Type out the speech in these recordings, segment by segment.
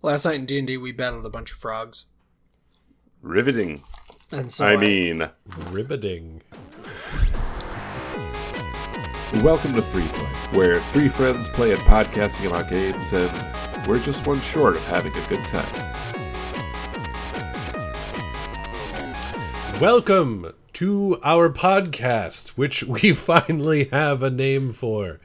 Last night in D&D, we battled a bunch of frogs. Riveting. And so riveting. Welcome to Three Play, where three friends play at podcasting about games, and we're just one short of having a good time. Welcome to our podcast, which we finally have a name for.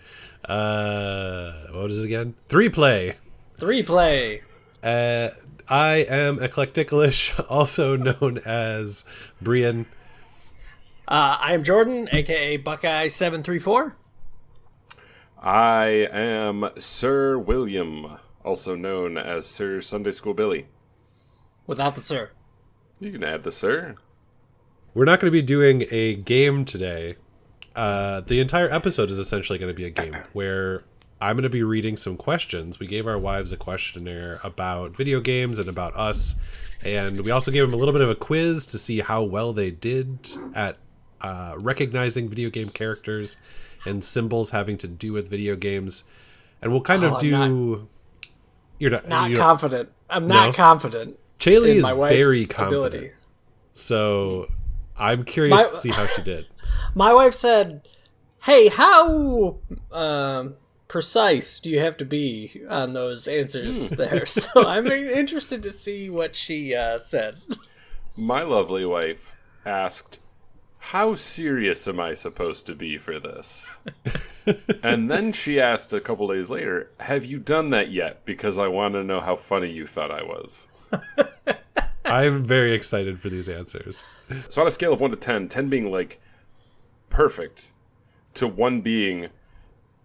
What is it again? Three Play. Three Play. I am Eclecticalish, also known as Brian. I am Jordan, a.k.a. Buckeye734. I am Sir William, also known as Sir Sunday School Billy. Without the sir. You can add the sir. We're not going to be doing a game today. The entire episode is essentially going to be a game where I'm going to be reading some questions. We gave our wives a questionnaire about video games and about us. And we also gave them a little bit of a quiz to see how well they did at recognizing video game characters and symbols having to do with video games. And we'll kind of do... You're not confident. I'm not confident. Chaley is my wife's very confident. ability. So I'm curious to see how she did. My wife said, hey, how precise do you have to be on those answers there? So I'm interested to see what she said. My lovely wife asked, how serious am I supposed to be for this? And then she asked a couple days later, have you done that yet? Because I want to know how funny you thought I was. I'm very excited for these answers. So on a scale of 1 to 10, 10 being like perfect, to 1 being,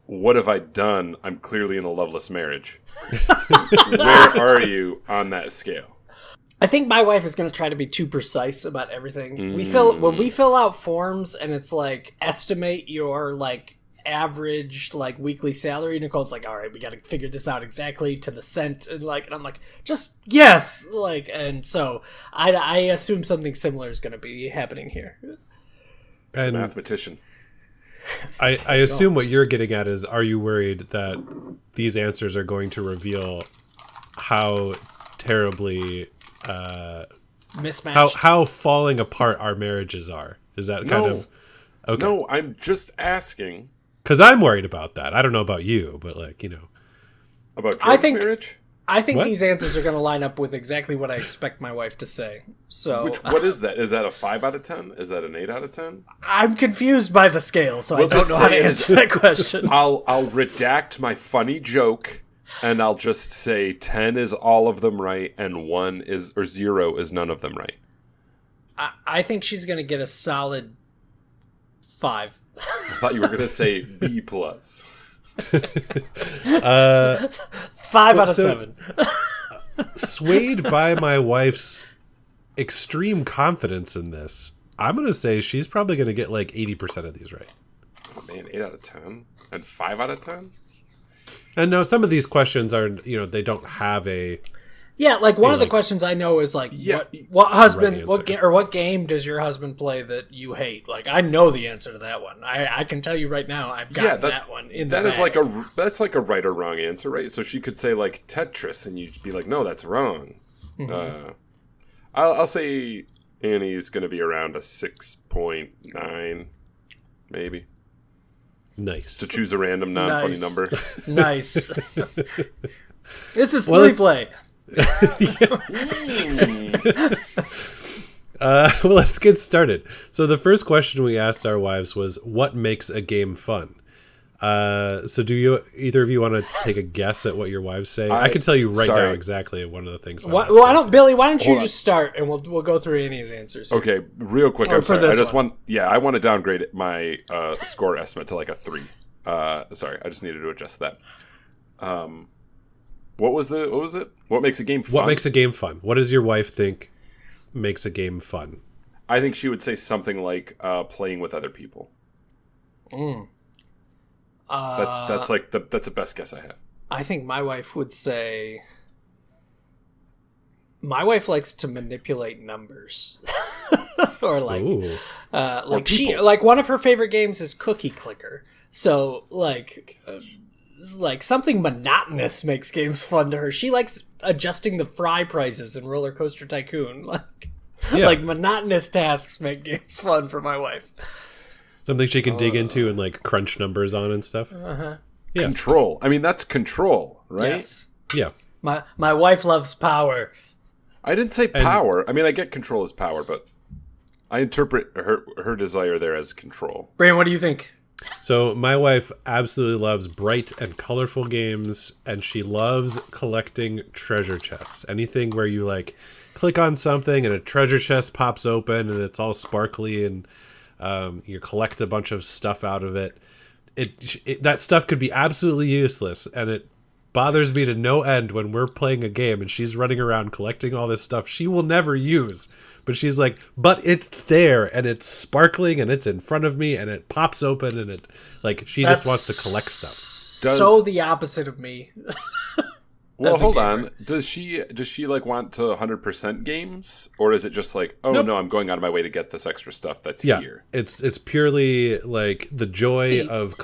what have I done? I'm clearly in a loveless marriage. Where are you on that scale? I think my wife is going to try to be too precise about everything. When we fill out forms and it's like estimate your like average like weekly salary, Nicole's like, all right, we got to figure this out exactly to the cent, and I'm like, just yes, like, and so I assume something similar is going to be happening here. And mathematician. I assume what you're getting at is, are you worried that these answers are going to reveal how terribly mismatched, how falling apart our marriages are? Is that kind of okay? No, I'm just asking. Because I'm worried about that. I don't know about you, but About Joe's marriage? I think these answers are going to line up with exactly what I expect my wife to say. So, what is that? Is that a 5 out of 10? Is that an 8 out of 10? I'm confused by the scale, so I don't know how to answer that question. I'll redact my funny joke, and I'll just say 10 is all of them right, and 0 is none of them right. I think she's going to get a solid 5. I thought you were going to say B+. 5 out of 7. Swayed by my wife's extreme confidence in this, I'm going to say she's probably going to get like 80% of these right. Oh man, 8 out of 10? And 5 out of 10? And no, some of these questions are, they don't have a... Yeah, like one of the questions I know is like, what game does your husband play that you hate? Like, I know the answer to that one. I can tell you right now, I've got that one in the bag. That's like a right or wrong answer, right? So she could say like Tetris, and you'd be like, no, that's wrong. Mm-hmm. I'll say Annie's going to be around a 6.9, maybe. Nice. To choose a random non-funny number. Nice. This is Three Play. Well, let's get started. So the first question we asked our wives was, what makes a game fun? So do either of you want to take a guess at what your wives say? I can tell you now exactly one of the things. Billy, why don't you just start and we'll go through Annie's answers here. Okay, real quick. I'm sorry. I want to downgrade my score estimate to like a 3. Sorry, I just needed to adjust that. What was it? What makes a game fun? What makes a game fun? What does your wife think makes a game fun? I think she would say something like playing with other people. That's the best guess I have. I think my wife would say, my wife likes to manipulate numbers. Or like one of her favorite games is Cookie Clicker. So like something monotonous makes games fun to her. She likes adjusting the fry prices in Roller Coaster Tycoon. Yeah. Monotonous tasks make games fun for my wife. Something she can dig into and like crunch numbers on and stuff. Uh-huh. Yeah. Control. I mean, that's control, right? Yes. Yeah. My wife loves power. I didn't say power. I mean, I get control as power, but I interpret her desire there as control. Brian, what do you think? So my wife absolutely loves bright and colorful games, and she loves collecting treasure chests. Anything where you like click on something and a treasure chest pops open and it's all sparkly and you collect a bunch of stuff out of it. That stuff could be absolutely useless, and it bothers me to no end when we're playing a game and she's running around collecting all this stuff she will never use. But she's like, but it's there, and it's sparkling, and it's in front of me, and it pops open, and it she just wants to collect stuff. So the opposite of me. Well, hold on. Does she like want to 100% games, or is it just like, oh Nope. no, I'm going out of my way to get this extra stuff that's here? It's purely like the joy of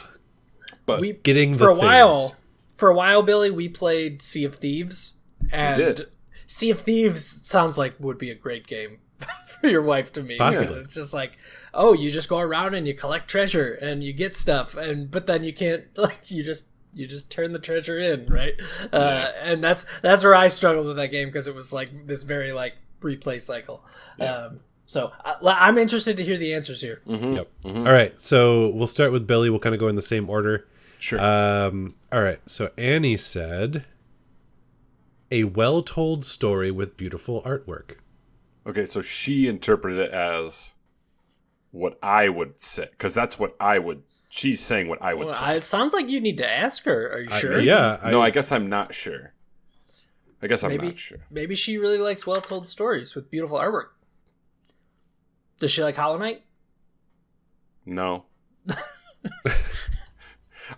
getting for the a while. things. For a while, Billy, we played Sea of Thieves, and We did. Sea of Thieves sounds like would be a great game for your wife to me. Possibly. Because it's just like, oh, you just go around and you collect treasure and you get stuff, but then you can't you just turn the treasure in, right? And that's where I struggled with that game, because it was like this very like replay cycle. Yeah. So I'm interested to hear the answers here. Mm-hmm. Yep. Mm-hmm. All right, so we'll start with Billy. We'll kind of go in the same order. Sure. All right, so Annie said, a well-told story with beautiful artwork. Okay, so she interpreted it as what I would say, because that's what I would. She's saying what I would say. It sounds like you need to ask her. Are you sure? I guess I'm not sure. I'm not sure. Maybe she really likes well-told stories with beautiful artwork. Does she like Hollow Knight? No.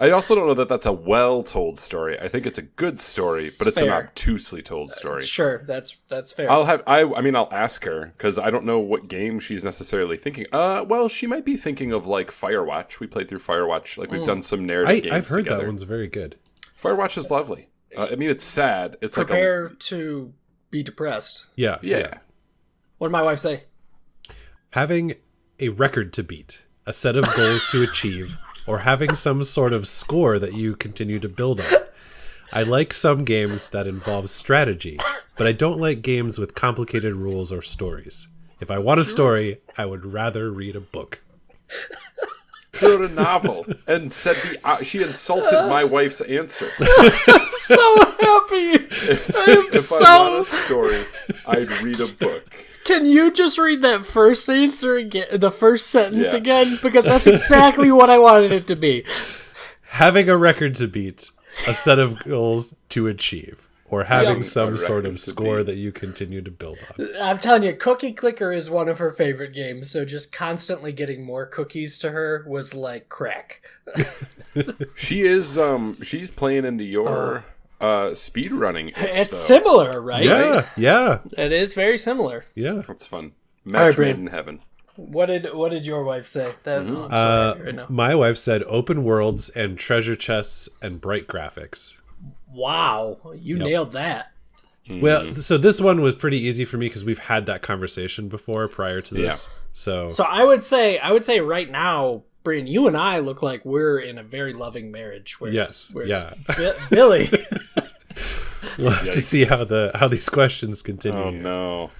I also don't know that that's a well-told story. I think it's a good story, but it's an obtusely told story. Sure, that's fair. I'll ask her, because I don't know what game she's necessarily thinking. Well, she might be thinking of like Firewatch. We played through Firewatch. Like we've done some narrative games I've heard together. that one's very good. Firewatch is lovely. I mean, it's sad. It's Prepare to be depressed. Yeah. What did my wife say? Having a record to beat, a set of goals to achieve, or having some sort of score that you continue to build on. I like some games that involve strategy, but I don't like games with complicated rules or stories. If I want a story, I would rather read a book. wrote a novel and said she insulted my wife's answer. I'm so happy. If I want a story, I'd read a book. Can you just read that first answer again, the first sentence Yeah. again? Because that's exactly what I wanted it to be. Having a record to beat, a set of goals to achieve, or having some sort of score that you continue to build on. I'm telling you, Cookie Clicker is one of her favorite games, so just constantly getting more cookies to her was like crack. She's playing into your speed running. It's similar, right? Yeah. It is very similar. Yeah. That's fun. All right, Match made Brandon. in heaven. What did your wife say? I'm so happy right now. My wife said open worlds and treasure chests and bright graphics. Wow, you nailed that. Well, so this one was pretty easy for me because we've had that conversation before prior to this. Yeah. So I would say right now, Brian, you and I look like we're in a very loving marriage. Whereas Billy. We'll have to see how these questions continue. Oh no.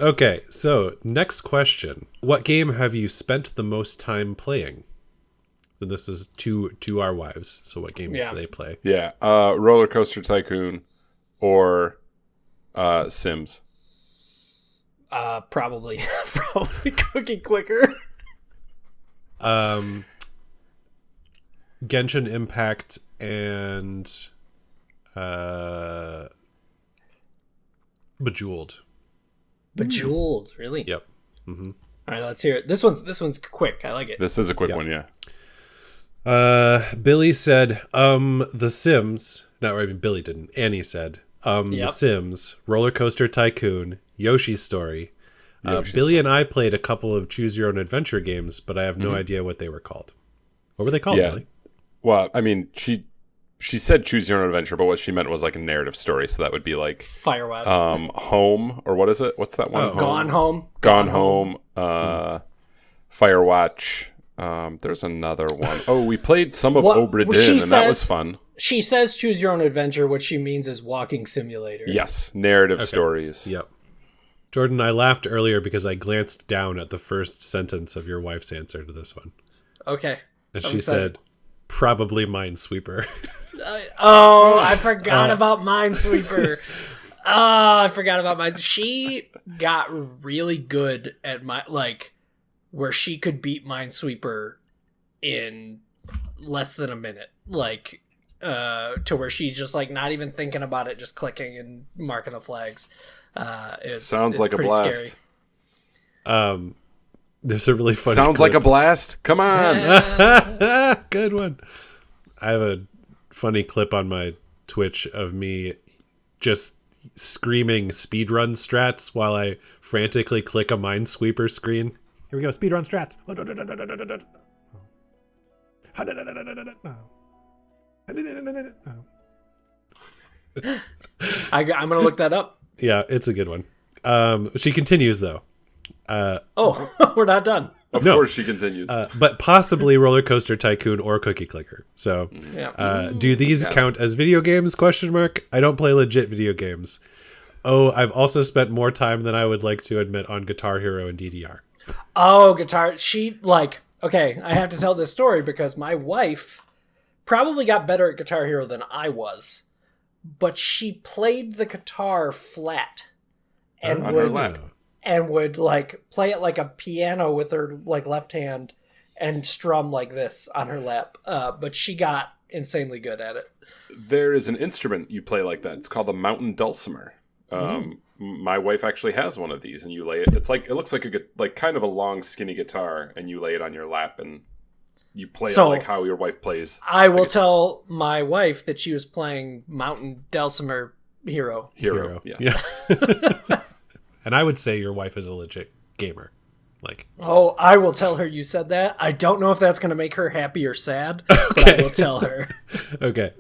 Okay, so next question. What game have you spent the most time playing? So this is to our wives. So what games do they play? Yeah, Roller Coaster Tycoon or Sims. Probably Cookie Clicker. Genshin Impact and Bejeweled. Bejeweled, really? Yep. Mm-hmm. All right, let's hear it. This one's quick. I like it. This is a quick one, yeah. Billy said, The Sims. Not right, Billy didn't. Annie said, The Sims, Roller Coaster Tycoon, Yoshi's Story. Billy and I played a couple of Choose Your Own Adventure games, but I have no idea what they were called. What were they called, Billy? Well, I mean, she said choose your own adventure, but what she meant was like a narrative story. So that would be like Firewatch. Home, or what is it? What's that one? Gone Home. Gone Home. Firewatch. There's another one. Oh, we played some of Obra Dinn, and that was fun. She says choose your own adventure. What she means is walking simulator. Yes, narrative stories. Yep. Jordan, I laughed earlier because I glanced down at the first sentence of your wife's answer to this one. Okay. And she said, probably Minesweeper. I forgot about Minesweeper. I forgot about mine. She got really good at where she could beat Minesweeper in less than a minute. To where she's just like not even thinking about it, just clicking and marking the flags. Sounds like a blast. Scary. There's a really funny Sounds clip. like a blast. Come on. Good one. I have a funny clip on my Twitch of me just screaming speedrun strats while I frantically click a Minesweeper screen. Here we go, speedrun strats. I'm gonna look that up. Yeah, it's a good one. She continues though. We're not done. Of course she continues. But possibly Roller Coaster Tycoon or Cookie Clicker. So, do these count as video games? Question mark. I don't play legit video games. Oh, I've also spent more time than I would like to admit on Guitar Hero and DDR. Oh, guitar. Okay, I have to tell this story because my wife probably got better at Guitar Hero than I was, but she played the guitar flat and would play it like a piano with her left hand and strum like this on her lap. But she got insanely good at it. There is an instrument you play like that. It's called the mountain dulcimer. My wife actually has one of these, and you lay it. It looks like kind of a long, skinny guitar, and you lay it on your lap, and you play it like how your wife plays. I will tell my wife that she was playing Mountain Dulcimer Hero. Yes. Yeah. And I would say your wife is a legit gamer. Oh, I will tell her you said that. I don't know if that's going to make her happy or sad, but I will tell her. Okay.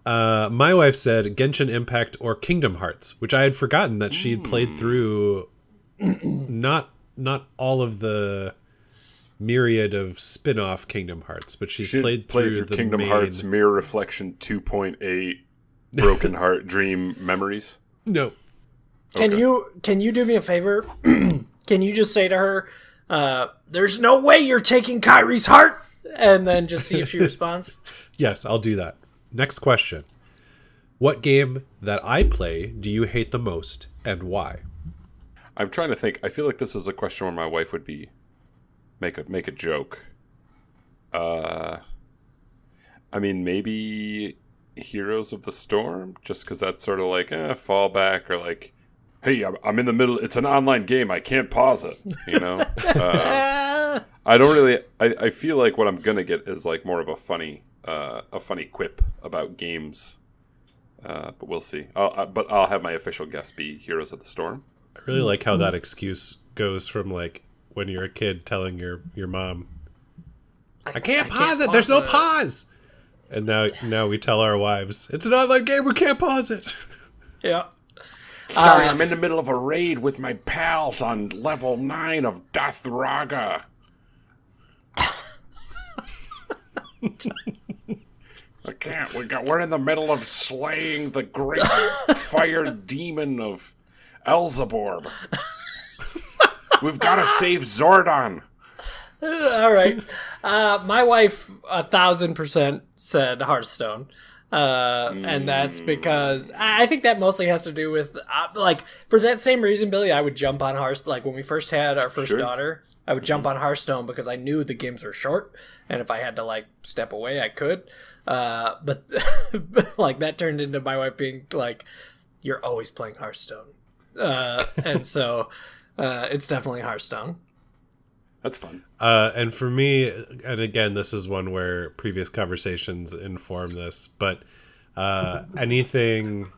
My wife said Genshin Impact or Kingdom Hearts, which I had forgotten that she had played through not all of the myriad of spin-off Kingdom Hearts, but she played through the Kingdom Hearts Mirror Reflection 2.8 Broken Heart Dream Memories. No. Can you do me a favor? Can you just say to her, there's no way you're taking Kyrie's heart? And then just see if she responds? Yes, I'll do that. Next question. What game that I play do you hate the most and why? I'm trying to think. I feel like this is a question where my wife would make a joke. I mean, maybe Heroes of the Storm, just because that's sort of fallback, or hey, I'm in the middle. It's an online game. I can't pause it. I don't really. I feel like what I'm gonna get is more of a funny quip about games. But we'll see. But I'll have my official guess be Heroes of the Storm. I really like how that excuse goes from when you're a kid telling your mom, I can't pause it. There's no pause. And now we tell our wives, it's an online game. We can't pause it. Yeah. Sorry, I'm in the middle of a raid with my pals on level 9 of Dathraga. I can't. We're in the middle of slaying the great fire demon of Elzaborb. We've got to save Zordon. All right. My wife 1,000% said Hearthstone. And that's because I think that mostly has to do with for that same reason, Billy, I would jump on Hearthstone. When we first had our first daughter, I would jump on Hearthstone because I knew the games were short, and if I had to step away, I could. But that turned into my wife being you're always playing Hearthstone, and so it's definitely Hearthstone. That's fun. And for me, and again, this is one where previous conversations inform this, but anything.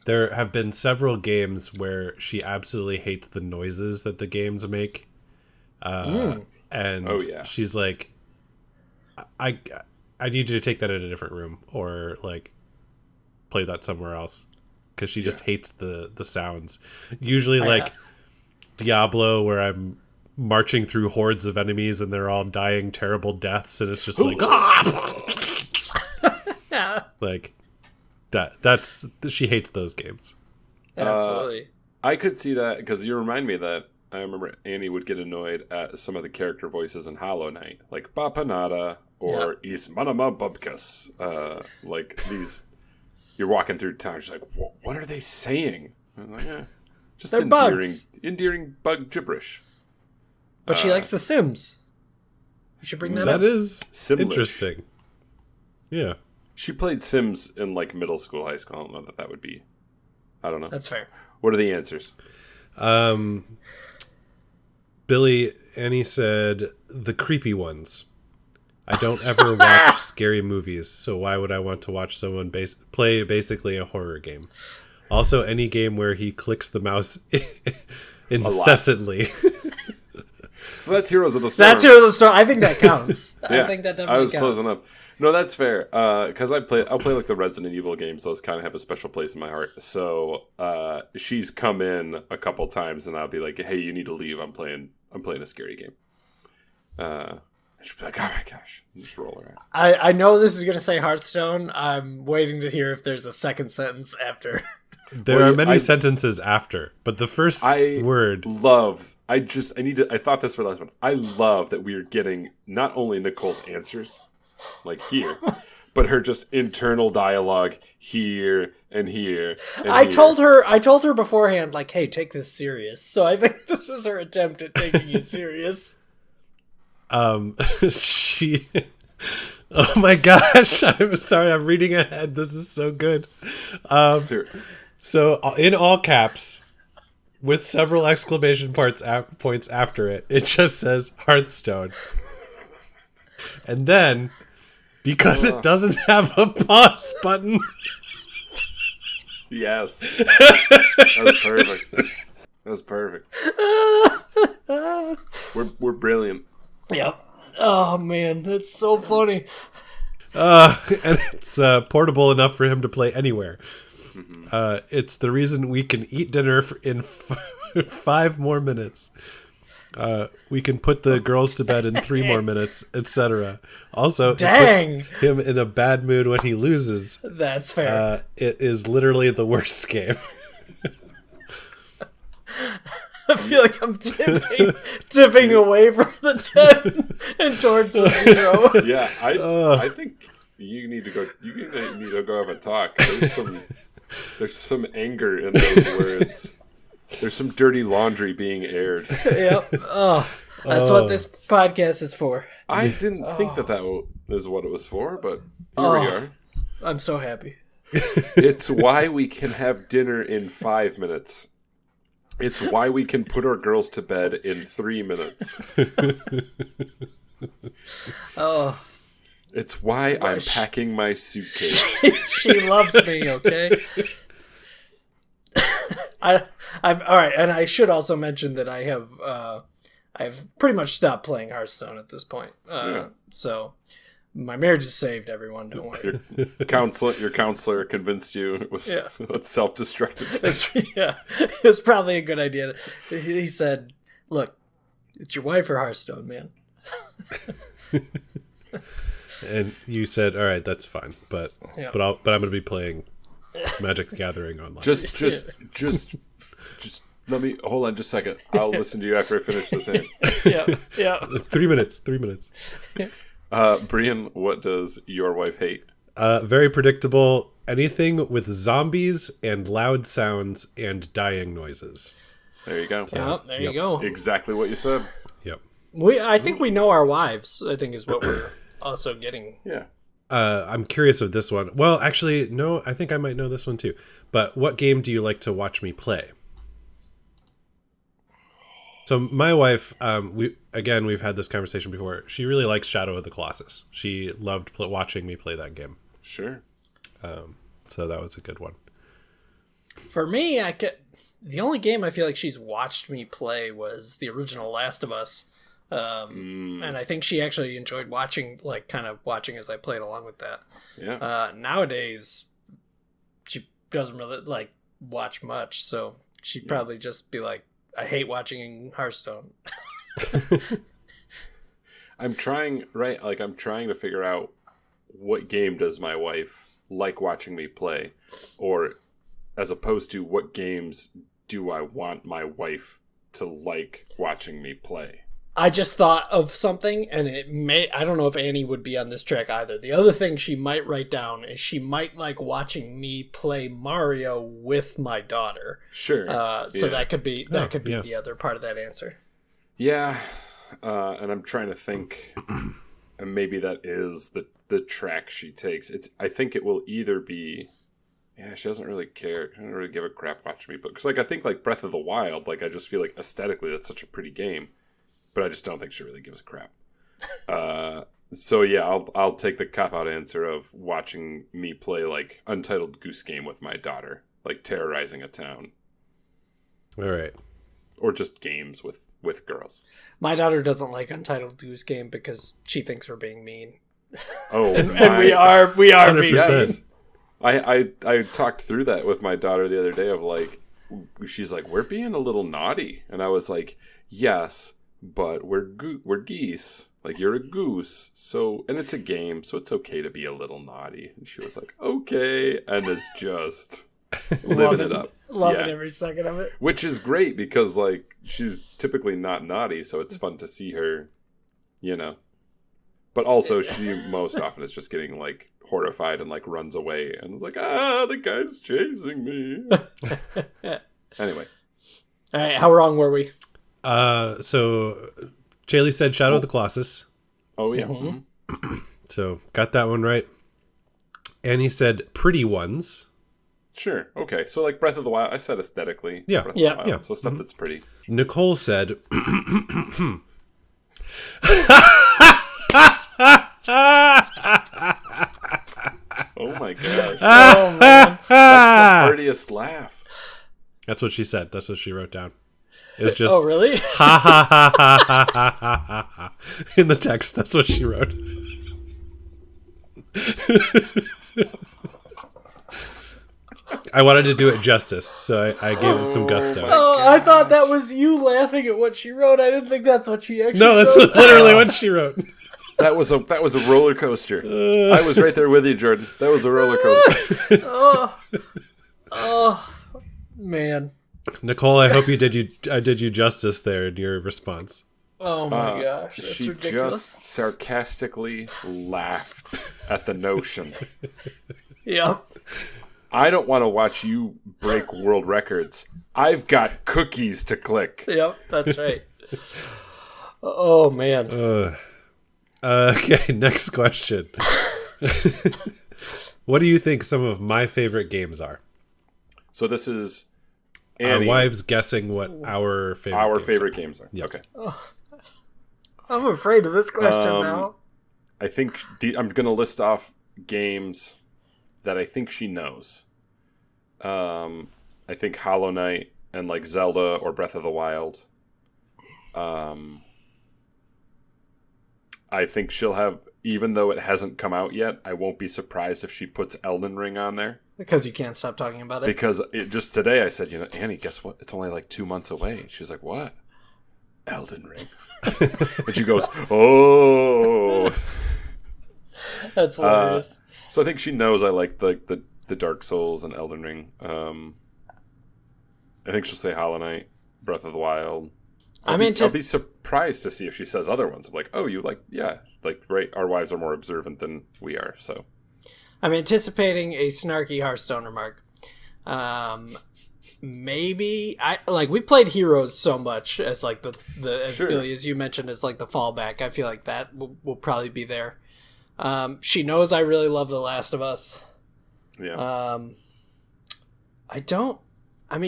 There have been several games where she absolutely hates the noises that the games make. And she's like, I need you to take that in a different room or like play that somewhere else, because she just hates the sounds. Usually like Diablo, where I'm marching through hordes of enemies and they're all dying terrible deaths, and it's just like like that's she hates those games. Absolutely. I could see that, because you remind me that I remember Annie would get annoyed at some of the character voices in Hollow Knight, like Bapanada or Ismanama Bubkas. Like these, you're walking through town, she's like, what are they saying? I'm like, just endearing bug gibberish. But she likes The Sims. You should bring that up. That is Simlish. Interesting. Yeah. She played Sims in like middle school, high school. I don't know that would be. I don't know. That's fair. What are the answers? Billy, Annie said the creepy ones. I don't ever watch scary movies, so why would I want to watch someone play basically a horror game? Also, any game where he clicks the mouse incessantly. So that's Heroes of the Storm. That's Heroes of the Storm. I think that counts. Yeah, I think that definitely counts. I was closing up. No, that's fair. Because I'll play like the Resident Evil games. Those kind of have a special place in my heart. So she's come in a couple times, and I'll be like, "Hey, you need to leave. I'm playing a scary game." She'll be like, "Oh my gosh!" And just roll her eyes. I know this is gonna say Hearthstone. I'm waiting to hear if there's a second sentence after. There are many sentences after, but the first word. I thought this for the last one. I love that we are getting not only Nicole's answers, like here, but her just internal dialogue here and here. And I told her beforehand, like, hey, take this serious. So I think this is her attempt at taking it serious. She. Oh my gosh! I'm sorry. I'm reading ahead. This is so good. So in all caps, with several exclamation points after it, it just says Hearthstone. And then, because it doesn't have a pause button. Yes. That was perfect. That was perfect. We're brilliant. Yep. Oh man, that's so funny. And it's portable enough for him to play anywhere. It's the reason we can eat dinner in 5 more minutes. We can put the girls to bed in 3 more minutes, etc. Also, it puts him in a bad mood when he loses. That's fair. It is literally the worst game. I feel like I'm tipping away from the 10 and towards the 0. Yeah, I think you need to go. You need to go have a talk. There's some anger in those words. There's some dirty laundry being aired. Yep. Oh, that's what this podcast is for. I didn't think that is what it was for, but here we are. I'm so happy. It's why we can have dinner in 5 minutes. It's why we can put our girls to bed in 3 minutes. Oh. It's why I'm packing my suitcase. She loves me, okay? All right, and I should also mention that I've pretty much stopped playing Hearthstone at this point. So my marriage is saved, everyone. Don't worry. Your counselor convinced you it was self-destructive. It was probably a good idea. He said, "Look, it's your wife or Hearthstone, man." And you said, "All right, that's fine, but I'm going to be playing Magic the Gathering online." Just let me hold on just a second. I'll listen to you after I finish this. Yeah. 3 minutes. Brian, what does your wife hate? Very predictable. Anything with zombies and loud sounds and dying noises. There you go. Yeah, there you go. Exactly what you said. Yep. I think we know our wives, I think is what we're also getting. Yeah. I'm curious of this one. Well, actually, no, I think I might know this one too. But what game do you like to watch me play? So my wife, we've had this conversation before. She really likes Shadow of the Colossus. She loved watching me play that game. Sure. So that was a good one. For me, the only game I feel like she's watched me play was the original Last of Us And I think she actually enjoyed watching, like, kind of watching as I played along with that. Yeah. Nowadays, she doesn't really, like, watch much, so she'd probably just be like, I hate watching Hearthstone. I'm trying to figure out what game does my wife like watching me play, or as opposed to what games do I want my wife to like watching me play. I just thought of something, and I don't know if Annie would be on this track either. The other thing she might write down is she might like watching me play Mario with my daughter. Sure. So that could be yeah. the other part of that answer. Yeah. And I'm trying to think, and maybe that is the track she takes. I think it will either be, she doesn't really care. She doesn't really give a crap watching me. But because I think like Breath of the Wild, like I just feel like aesthetically that's such a pretty game. But I just don't think she really gives a crap. So yeah, I'll take the cop-out answer of watching me play like Untitled Goose Game with my daughter, like terrorizing a town. All right. Or just games with girls. My daughter doesn't like Untitled Goose Game because she thinks we're being mean. Oh, and we are being 100%. mean. I talked through that with my daughter the other day of like, she's like, we're being a little naughty. And I was like, yes, but we're geese. Like, you're a goose. So, and it's a game, so it's okay to be a little naughty. And she was like, okay. And is just living it up. Loving every second of it. Which is great because, like, she's typically not naughty, so it's fun to see her, But also, she most often is just getting, like, horrified and, like, runs away. And is like, the guy's chasing me. Anyway. All right, how wrong were we? So Chaley said Shadow of the Colossus. Oh, yeah. Mm-hmm. So got that one right. Annie said Pretty Ones. Sure. Okay. So like Breath of the Wild, I said aesthetically. Yeah. Breath of the Wild, Yeah. So stuff that's pretty. Nicole said Oh my gosh. Oh, man. That's the prettiest laugh. That's what she said. That's what she wrote down. It was just Oh, really? ha ha ha ha ha ha ha ha in the text. That's what she wrote. I wanted to do it justice, so I gave it some gusto. Oh, I thought that was you laughing at what she wrote. I didn't think that's what she actually No, that's wrote. literally what she wrote. That was a roller coaster. I was right there with you, Jordan. That was a roller coaster. Oh, man. Nicole, I hope I did you justice there in your response. Oh my gosh, that's She ridiculous. just sarcastically laughed at the notion. Yep. I don't want to watch you break world records. I've got cookies to click. Yep, that's right. Oh, man. Okay, next question. What do you think some of my favorite games are? So this is Our Annie, wives guessing what our favorite games are. games are. Yep. Okay. I'm afraid of this question now. I think I'm going to list off games that I think she knows. I think Hollow Knight and like Zelda or Breath of the Wild. I think she'll have, even though it hasn't come out yet, I won't be surprised if she puts Elden Ring on there. Because you can't stop talking about it. Because just today I said, Annie, guess what? It's only like 2 months away. She's like, what? Elden Ring. And she goes, oh. That's hilarious. So I think she knows I like the Dark Souls and Elden Ring. I think she'll say Hollow Knight, Breath of the Wild. I'll be surprised to see if she says other ones. I'm like, oh, you like, yeah, like, right. Our wives are more observant than we are. So I'm anticipating a snarky Hearthstone remark. Maybe we played Heroes so much as like the as Sure. Billy, as you mentioned, as like the fallback. I feel like that will probably be there. She knows I really love The Last of Us. yeah.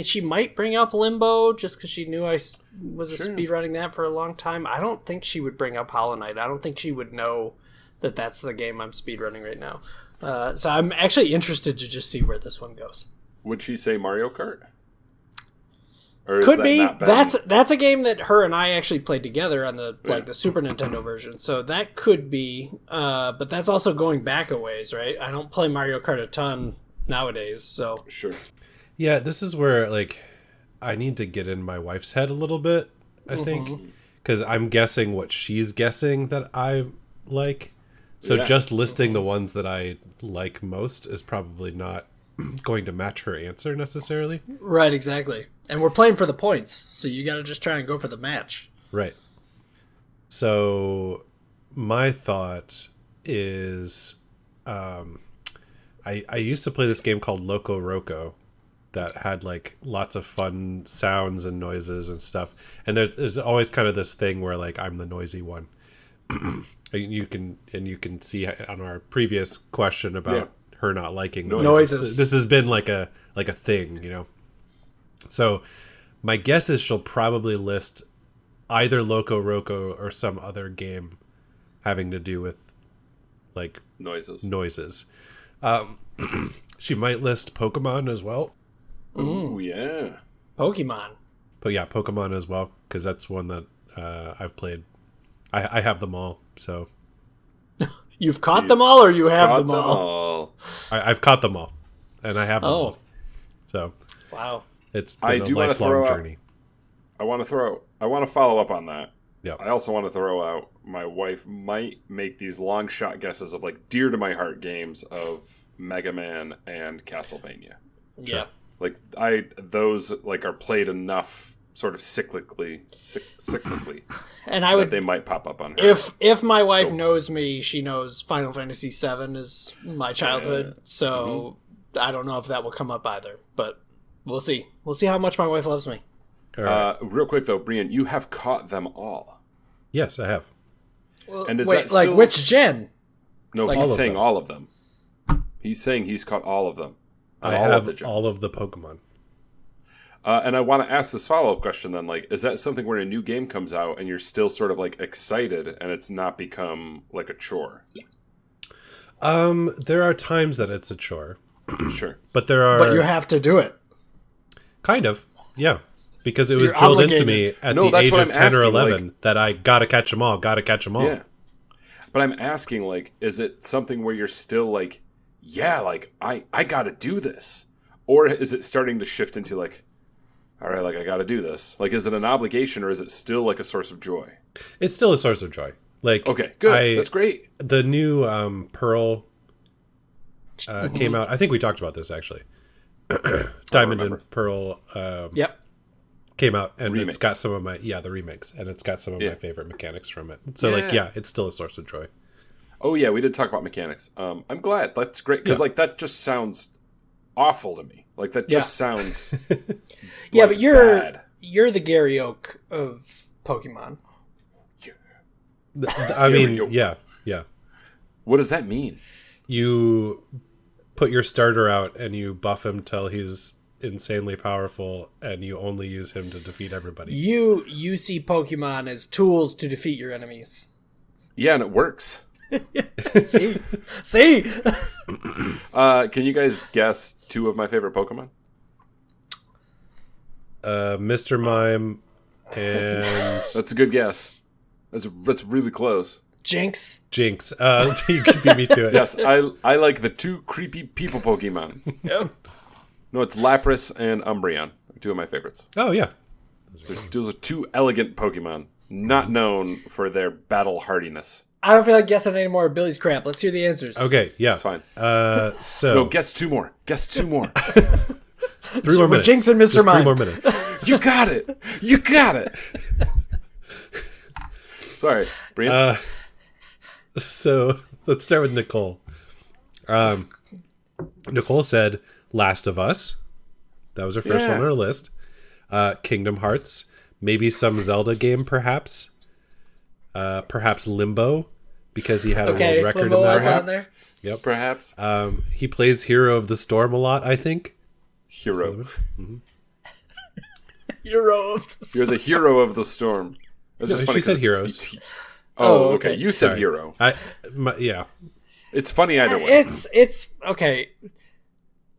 She might bring up Limbo just because she knew I was Sure. speedrunning that for a long time. I don't think she would bring up Hollow Knight. I don't think she would know that that's the game I'm speedrunning right now. So I'm actually interested to just see where this one goes. Would she say Mario Kart? Or is Could that be. not been- That's a game that her and I actually played together on the the Super Nintendo version. So that could be. But that's also going back a ways, right? I don't play Mario Kart a ton nowadays, so Sure. Yeah, this is where like I need to get in my wife's head a little bit, I think, because I'm guessing what she's guessing that I like. So Yeah. just listing the ones that I like most is probably not going to match her answer necessarily. right, exactly. And we're playing for the points, so you got to just try and go for the match. Right. So my thought is I used to play this game called Loco Roco that had like lots of fun sounds and noises and stuff. And there's always kind of this thing where like I'm the noisy one. you can see on our previous question about her not liking Noises. This has been like a thing, you know. So my guess is she'll probably list either Loco Roco or some other game having to do with like noises. She might list Pokemon as well. Ooh, yeah. Pokemon. But yeah, Pokemon as well, because that's one that I've played. I have them all, so You've caught them all, or you have Caught them all? I've caught them all, and I have them all. So Wow. it's been I a do want to lifelong throw journey. I want to follow up on that. Yeah. I also want to throw out my wife might make these long shot guesses of like dear to my heart games of Mega Man and Castlevania. Yeah. Like those like are played enough sort of cyclically, And I that would, they might pop up on her. if my wife So- knows me, she knows Final Fantasy VII is my childhood. So I don't know if that will come up either, but we'll see. We'll see how much my wife loves me. All right. Real quick though, Brian, you have caught them all. Yes, I have. And is Wait, that like still- which gen? No, Like- he's All of saying them. all of them. He's saying he's caught all of them. I all have the gens. all of the Pokemon. And I want to ask this follow-up question then, like, is that something where a new game comes out and you're still sort of like excited and it's not become like a chore? There are times that it's a chore, Sure. but there are But you have to do it. kind of, yeah, because it was You're drilled into obligated. me at No, the that's age what of I'm 10 or asking, 11 that I gotta catch them all, Yeah. But I'm asking, like, is it something where you're still like, yeah, like, I gotta do this? Or is it starting to shift into like, all right, like, I gotta do this? Like, is it an obligation or is it still like a source of joy? It's still a source of joy. Like, Okay, good. That's great. The new Pearl came out. I think we talked about this actually. Diamond remember. and Pearl Yep. came out, and Remix. it's got some of my the remix, and it's got some of Yeah. my favorite mechanics from it. So like, Yeah. yeah, it's still a source of joy. Oh yeah, we did talk about mechanics. I'm glad. That's great because Yeah. like that just sounds awful to me. Like that just sounds. Yeah, like, but you're bad. you're the Gary Oak of Pokemon. I mean, we go. yeah. What does that mean? You put your starter out and you buff him till he's insanely powerful, and you only use him to defeat everybody. You see Pokemon as tools to defeat your enemies. Yeah, and it works. See? See? Can you guys guess two of my favorite Pokemon? Mr. Mime and That's a good guess. That's really close. Jinx. Jinx. You can beat me to it. Yes, I like the two creepy people Pokemon. Yep. No, it's Lapras and Umbreon. Two of my favorites. Oh yeah. Those are two elegant Pokemon, not known for their battle hardiness. I don't feel like guessing any more Billy's crap. Let's hear the answers. Okay. Yeah. It's fine. So No, guess two more. Guess two more. 3 more minutes. Jinx and Mr. Just 3 Mime. more minutes. You got it. You got it. Sorry, Brian. So let's start with Nicole. Nicole said Last of Us. That was her first Yeah. one on her list. Kingdom Hearts. Maybe some Zelda game, perhaps. Perhaps Limbo, because he had a Okay, world record Limbo in that. was on Perhaps. there. Yep. Perhaps. He plays Hero of the Storm a lot, I think. Hero. Hero of the You're the hero of the storm. It's No, just funny she said 'cause heroes. Oh, Oh, okay. okay. You said Sorry. hero. Yeah. It's funny either way. It's okay.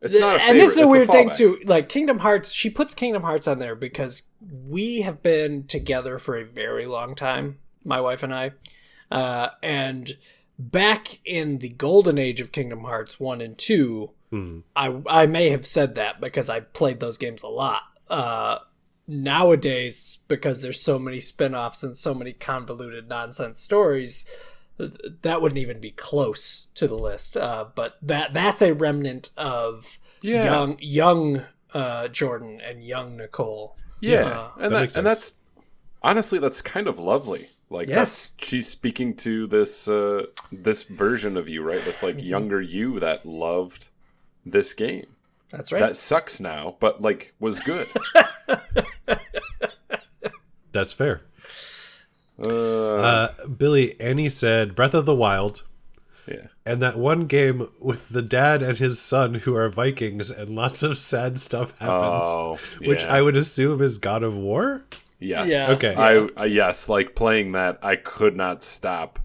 It's not a favorite, and this is a it's weird thing fallback. too. Like Kingdom Hearts, she puts Kingdom Hearts on there because we have been together for a very long time, my wife and I, and back in the golden age of Kingdom Hearts 1 and 2, I may have said that because I played those games a lot. Nowadays, because there's so many spin-offs and so many convoluted nonsense stories, that wouldn't even be close to the list. But that's a remnant of young Jordan and young Nicole. Yeah, that makes sense. that's honestly, that's kind of lovely. Like, Yes. she's speaking to this this version of you, right? This like younger you that loved this game. That's right. That sucks now, but like was good. That's fair. Billy, Annie said Breath of the Wild, Yeah. and that one game with the dad and his son who are Vikings and lots of sad stuff happens, Oh, which yeah. I would assume is God of War. Yes. Yeah. Okay. I yes, like playing that, I could not stop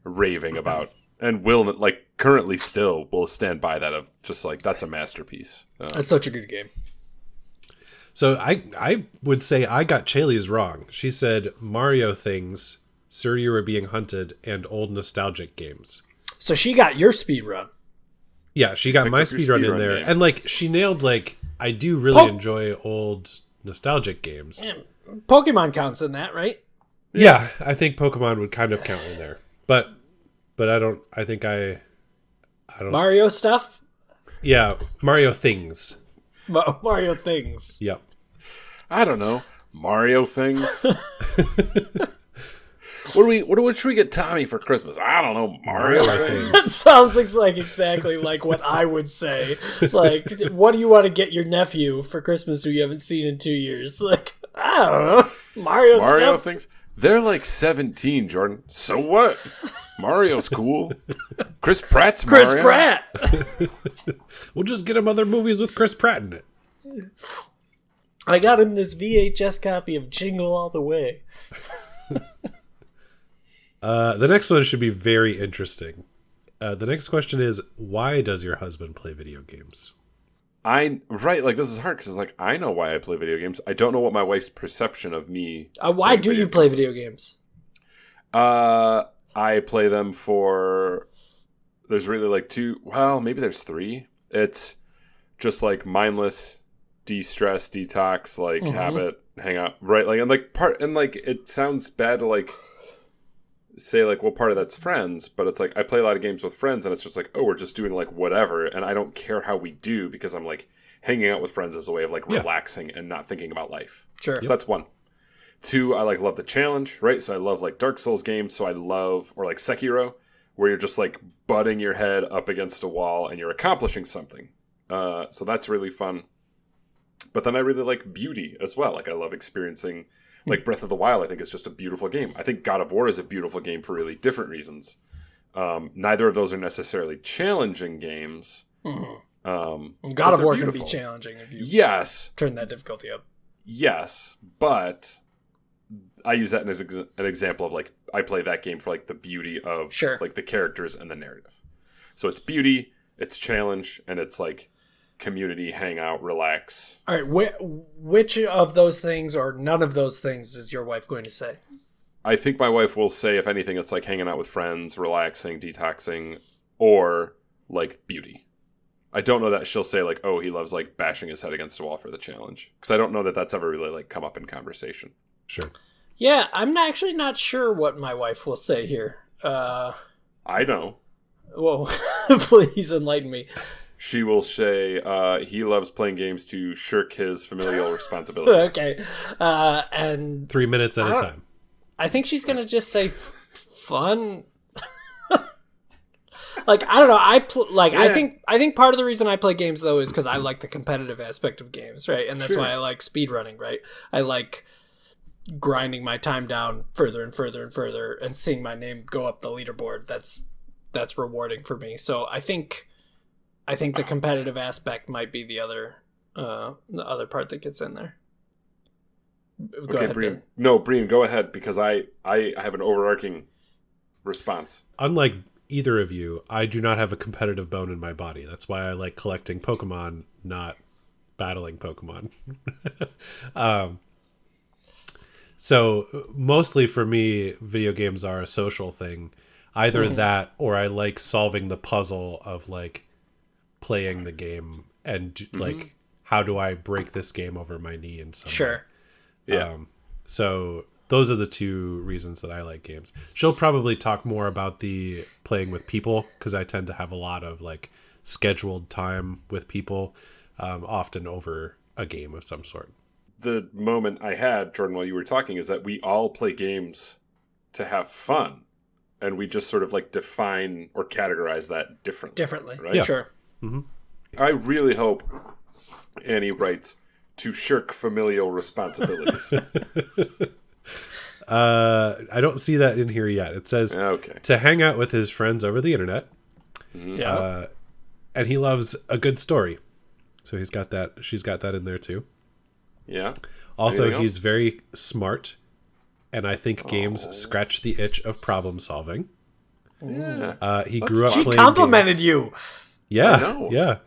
raving about, and will like currently still will stand by that of just like that's a masterpiece. That's such a good game. So I would say I got Chaley's wrong. She said Mario things, Sir You Were Being Hunted, and old nostalgic games. So she got your speed run. Yeah, she got my up your speedrun in speedrun there. game. And like she nailed like I do really enjoy old nostalgic games. Pokemon counts in that, right? Yeah, I think Pokemon would kind of count in there. But I don't Mario stuff? yeah, Mario things. Mario things. Yep. I don't know. Mario things. What should we get Tommy for Christmas? I don't know. Mario things. That sounds like exactly like what I would say. Like, what do you want to get your nephew for Christmas who you haven't seen in 2 years? Like, I don't know. Mario stuff? things. They're like 17, Jordan. So what? Mario's cool. Chris Pratt's Chris Mario. Pratt. We'll just get him other movies with Chris Pratt in it. I got him this VHS copy of Jingle All the Way. The next one should be very interesting. The next question is, why does your husband play video games? Like this is hard because like I know why I play video games. I don't know what my wife's perception of me. Why do you play video games? I play them for. There's really like two. Well, maybe there's three. It's just like mindless de-stress, detox, like habit, hang out, right? Like and like it sounds bad to like say like, well, part of that's friends, but it's like I play a lot of games with friends, and it's just like, oh, we're just doing like whatever, and I don't care how we do because I'm like hanging out with friends as a way of like relaxing and not thinking about life. Sure. So that's one. Two, I like love the challenge, right? So I love like Dark Souls games. So I love, or like Sekiro, where you're just like butting your head up against a wall and you're accomplishing something. So that's really fun. But then I really like beauty as well. Like I love experiencing, like Breath of the Wild. I think it's just a beautiful game. I think God of War is a beautiful game for really different reasons. Neither of those are necessarily challenging games. God of War can be beautiful. Challenging if you Yes. turn that difficulty up. Yes, but I use that as an example of like I play that game for like the beauty of like the characters and the narrative. So it's beauty, it's challenge, and it's like community, hang out, relax. All right, which of those things or none of those things is your wife going to say? I think my wife will say, if anything, it's like hanging out with friends, relaxing, detoxing, or like beauty. I don't know that she'll say like, oh, he loves like bashing his head against a wall for the challenge, because I don't know that that's ever really like come up in conversation. Sure. Yeah, I'm actually not sure what my wife will say here. I know. Whoa, please enlighten me. She will say he loves playing games to shirk his familial responsibilities. Okay, and 3 minutes at a time. I think she's gonna just say fun. Like I don't know. I think part of the reason I play games though is because I like the competitive aspect of games, right? And that's why I like speedrunning, right? I like grinding my time down further and further and further, and seeing my name go up the leaderboard. That's rewarding for me. So I think the competitive aspect might be the other part that gets in there. Go ahead, Breen. Ben. No, Breen, go ahead, because I have an overarching response. Unlike either of you, I do not have a competitive bone in my body. That's why I like collecting Pokemon, not battling Pokemon. So mostly for me, video games are a social thing. Either that, or I like solving the puzzle of like playing the game and like how do I break this game over my knee in some way. Sure. Yeah. So those are the two reasons that I like games. She'll probably talk more about the playing with people because I tend to have a lot of like scheduled time with people, often over a game of some sort. The moment I had, Jordan, while you were talking, is that we all play games to have fun. And we just sort of like define or categorize that differently. Right? Yeah. Sure. I really hope Annie writes to shirk familial responsibilities. I don't see that in here yet. It says to hang out with his friends over the internet. Yeah. And he loves a good story. So he's got that. She's got that in there too. Yeah. Also, he's very smart. And I think games scratch the itch of problem solving. Yeah. He grew up She playing complimented games. you. Yeah. I know. Yeah.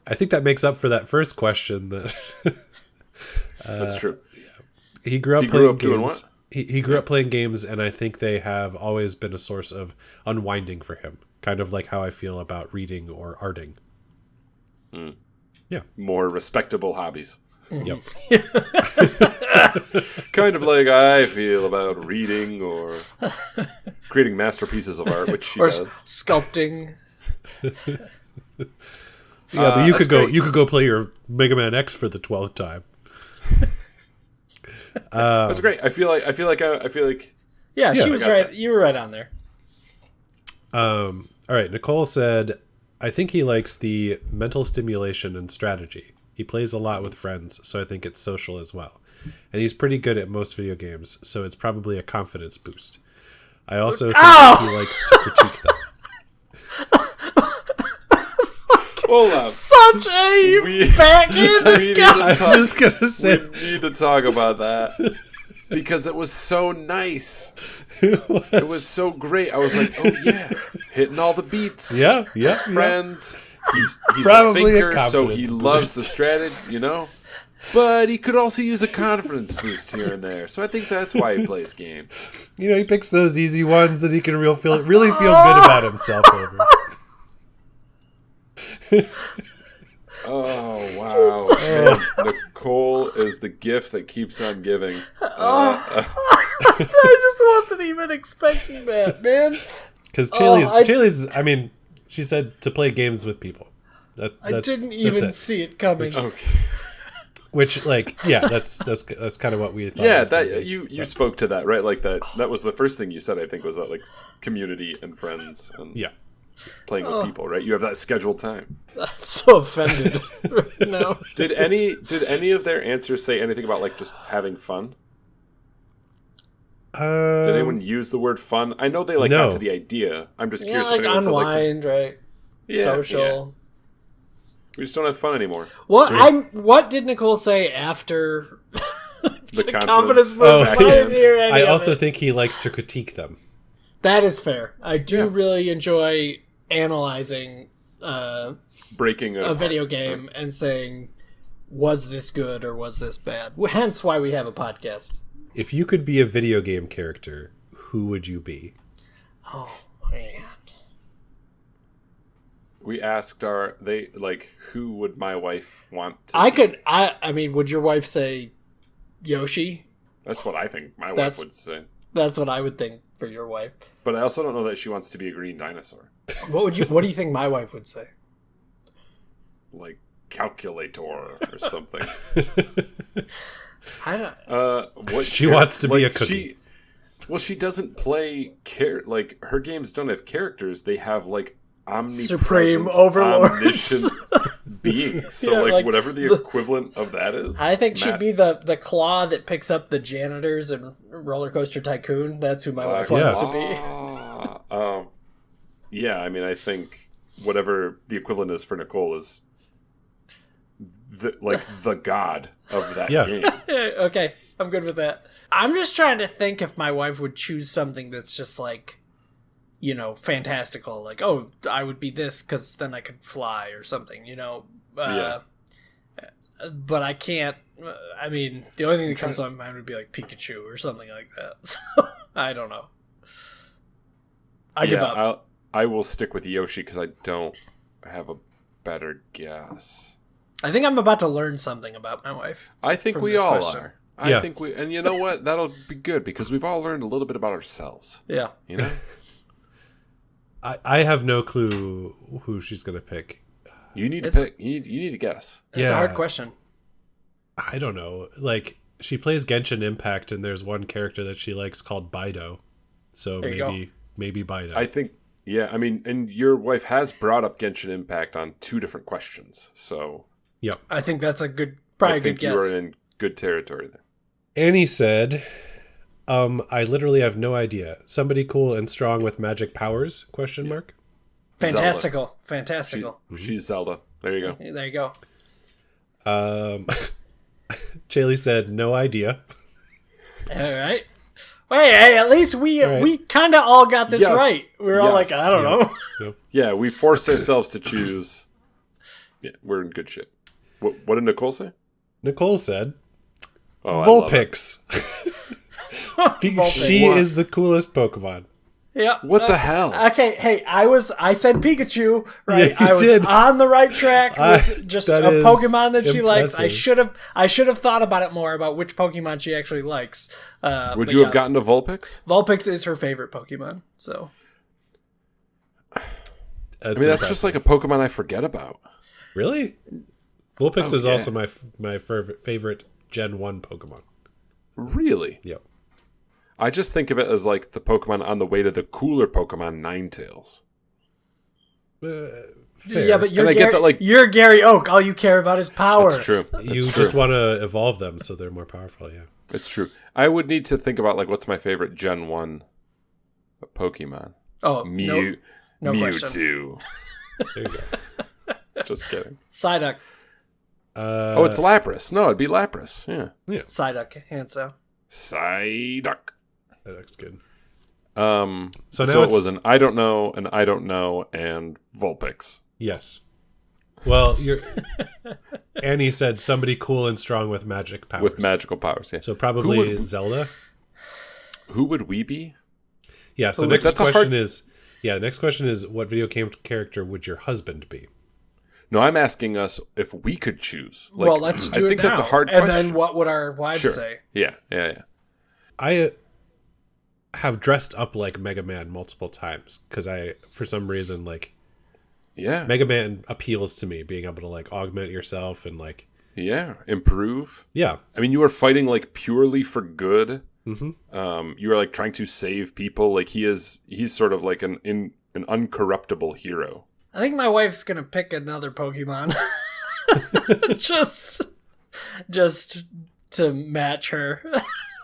I think that makes up for that first question that That's true. he grew up He playing grew up games. doing what? He grew up playing games, and I think they have always been a source of unwinding for him. Kind of like how I feel about reading or arting. Yeah. More respectable hobbies. Yep. Kind of like I feel about reading or creating masterpieces of art, which she Or does. sculpting. Yeah, but you could go. great. You could go play your Mega Man X for the 12th time. That's great. I feel like Yeah, she was got right. that. You were right on there. All right. Nicole said, "I think he likes the mental stimulation and strategy. He plays a lot with friends, so I think it's social as well. And he's pretty good at most video games, so it's probably a confidence boost. I also think he likes to critique them." hold on. Such a backhand. We need to talk, just gonna say we need to talk about that because it was so nice. It was so great. I was like, oh yeah, hitting all the beats. yeah. Friends. He's Probably a a thinker, so he confidence loves boost. the strategy, you know? But he could also use a confidence boost here and there. So I think that's why he plays games. You know, he picks those easy ones that he can really feel good about himself over. Oh, wow. Man, Nicole is the gift that keeps on giving. I just wasn't even expecting that, man. Because I mean, she said to play games with people. I didn't even it. see it coming. Okay. Which, like, yeah, that's kind of what we thought. Yeah, it was gonna that be. you spoke to that, right? Like that was the first thing you said, I think, was that like community and friends and Yeah. playing with people, right? You have that scheduled time. I'm so offended right now. Did any of their answers say anything about like just having fun? Did anyone use the word fun? I know they like No. got to the idea. I'm just Yeah, curious if like anyone said, like, unwind, right? Yeah, Social. we just don't have fun anymore. What did Nicole say after The confidence confidence boost? back I didn't end. hear any I of also it. think he likes to critique them. That is fair. I do really enjoy analyzing Breaking a video game and saying, was this good or was this bad? Hence why we have a podcast. If you could be a video game character, who would you be? Oh, man. We asked who would my wife want to I mean, would your wife say Yoshi? That's what I think my That's- wife would say. That's what I would think for your wife. But I also don't know that she wants to be a green dinosaur. What do you think my wife would say? Like calculator or something. I don't. What She wants to be a cookie. She doesn't play like her games don't have characters. They have like omnipresent, Supreme overlords. omniscient beings. So Yeah, like like whatever the equivalent of that is. I think she'd Matt- be the claw that picks up the janitors in Roller Coaster Tycoon. That's who my wife wants to be. Yeah, I mean, I think whatever the equivalent is for Nicole is the god of that Yeah. game. Okay, I'm good with that. I'm just trying to think if my wife would choose something that's just like fantastical. Like, oh, I would be this because then I could fly or something. But I can't. I mean, the only thing that comes to my mind would be like Pikachu or something like that. So I don't know. I give up. I will stick with Yoshi because I don't have a better guess. I think I'm about to learn something about my wife. I think we all are. I think we, and you know what? That'll be good because we've all learned a little bit about ourselves. Yeah. I have no clue who she's going to pick. You need to pick. You need to guess. It's a hard question. I don't know. Like, she plays Genshin Impact, and there's one character that she likes called Bido. So maybe Bido. I think, I mean, and your wife has brought up Genshin Impact on 2 different questions. So, yep. I think that's probably a good guess. You are in good territory there. Annie said, I literally have no idea. Somebody cool and strong with magic powers? ? Fantastical. Fantastical. She's Zelda. There you go. There you go. Chaley said, no idea. All right. Hey, at least we kind of all got this right. We were all like, I don't know. Yep. Yeah, we forced ourselves to choose. Yeah, we're in good shape. What did Nicole say? Nicole said, Vulpix. She is the coolest Pokemon. Yeah. What the hell? Okay, hey, I said Pikachu, right? Yeah, I was did. on the right track with just a Pokemon that she likes. impressive. I should have thought about it more about which Pokemon she actually likes. Would you have gotten to Vulpix? Vulpix is her favorite Pokemon, so. I mean, that's just like a Pokemon I forget about. Really? Vulpix is also my favorite Gen 1 Pokemon. Really? Yep. I just think of it as like the Pokemon on the way to the cooler Pokemon Ninetales. Yeah, but you're Gary Oak. All you care about is power. That's true. You just want to evolve them so they're more powerful, yeah. It's true. I would need to think about like what's my favorite Gen 1 Pokemon. Oh, Mewtwo. Question. There you go. Just kidding. Psyduck. It's Lapras. No, it'd be Lapras. Yeah. Psyduck, hands down. Psyduck. That looks good. So it was an I don't know, and Vulpix. Yes. Well, Annie said somebody cool and strong with magic powers. With magical powers, yeah. So probably Zelda. Who would we be? Yeah, so next question is what video game character would your husband be? No, I'm asking us if we could choose. Well, let's do it now. I think that's a hard question. And then what would our wives say? Yeah. I have dressed up like Mega Man multiple times because for some reason, Mega Man appeals to me, being able to augment yourself and improve. Yeah, I mean, you are fighting purely for good. Mm-hmm. You are trying to save people. He's sort of like an uncorruptible hero. I think my wife's gonna pick another Pokemon, just to match her.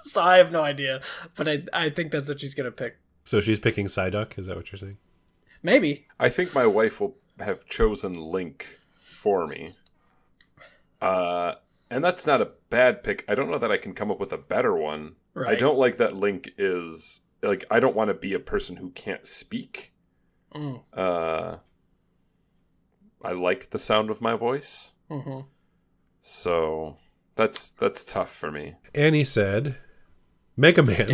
So I have no idea, but I think that's what she's going to pick. So she's picking Psyduck? Is that what you're saying? Maybe. I think my wife will have chosen Link for me. And that's not a bad pick. I don't know that I can come up with a better one. Right. I don't like that Link is... I don't want to be a person who can't speak. I like the sound of my voice. Mm-hmm. So that's tough for me. Annie said... Mega Man.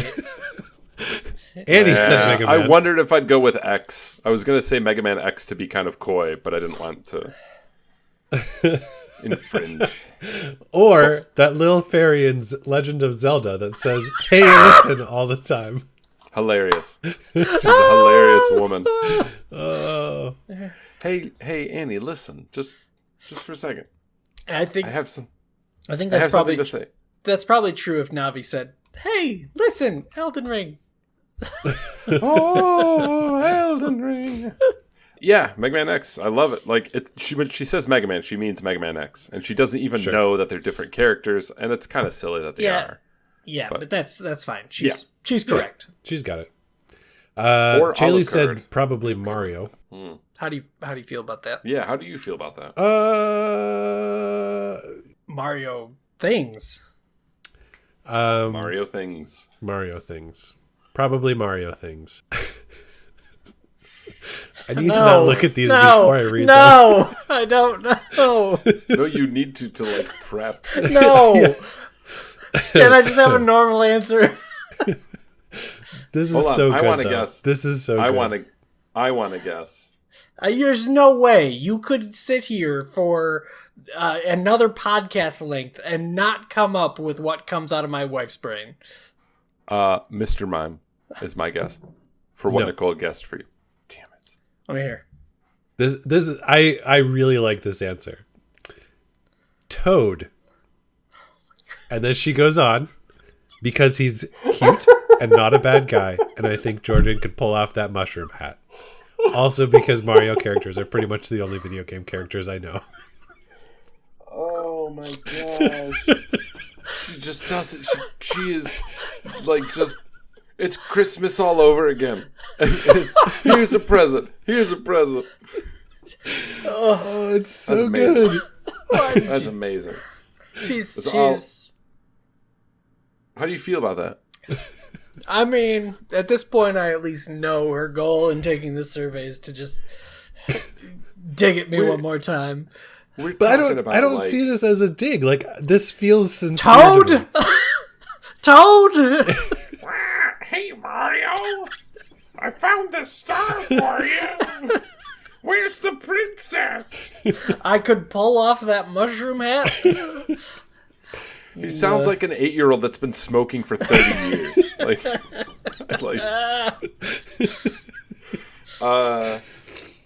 Annie said Mega Man. I wondered if I'd go with X. I was going to say Mega Man X to be kind of coy, but I didn't want to infringe. Or that little fairy in Legend of Zelda that says, "Hey, listen," all the time. Hilarious. She's a hilarious woman. Oh. Hey, Annie, listen. Just for a second. I think that's probably to say. That's probably true if Navi said, "Hey, listen, Elden Ring." Oh, Elden Ring. Yeah, Mega Man X. I love it. When she says Mega Man, she means Mega Man X. And she doesn't even know that they're different characters. And it's kind of silly that they are. Yeah, but that's fine. She's correct. Yeah, she's got it. Chaley said probably Mario. How do you feel about that? Yeah, how do you feel about that? Mario things. Mario things. Probably Mario things. I need to not look at these before I read them. No, I don't know. No, you need to like prep. No. Yeah. Can I just have a normal answer? This is Hold on, so good. I want to though. guess. This is so good. I want to guess. There's no way you could sit here for another podcast length and not come up with what comes out of my wife's brain. Mr. Mime is my guess for what No. Nicole guessed for you. Damn it. Let me hear. This is I really like this answer. Toad. And then she goes on, because he's cute and not a bad guy, and I think Jordan could pull off that mushroom hat. Also because Mario characters are pretty much the only video game characters I know. Oh my gosh. She just doesn't. She is like just. It's Christmas all over again. Here's a present. Here's a present. Oh, it's so amazing. good. That's amazing. She's. How do you feel about that? I mean, at this point, I at least know her goal in taking this survey is to just dig at me one more time. We're But talking about I don't like, see this as a dig. Like, this feels sincere. Toad? To me. Toad! Hey Mario, I found the star for you. Where's the princess? I could pull off that mushroom hat. He sounds like an 8-year-old that's been smoking for 30 years.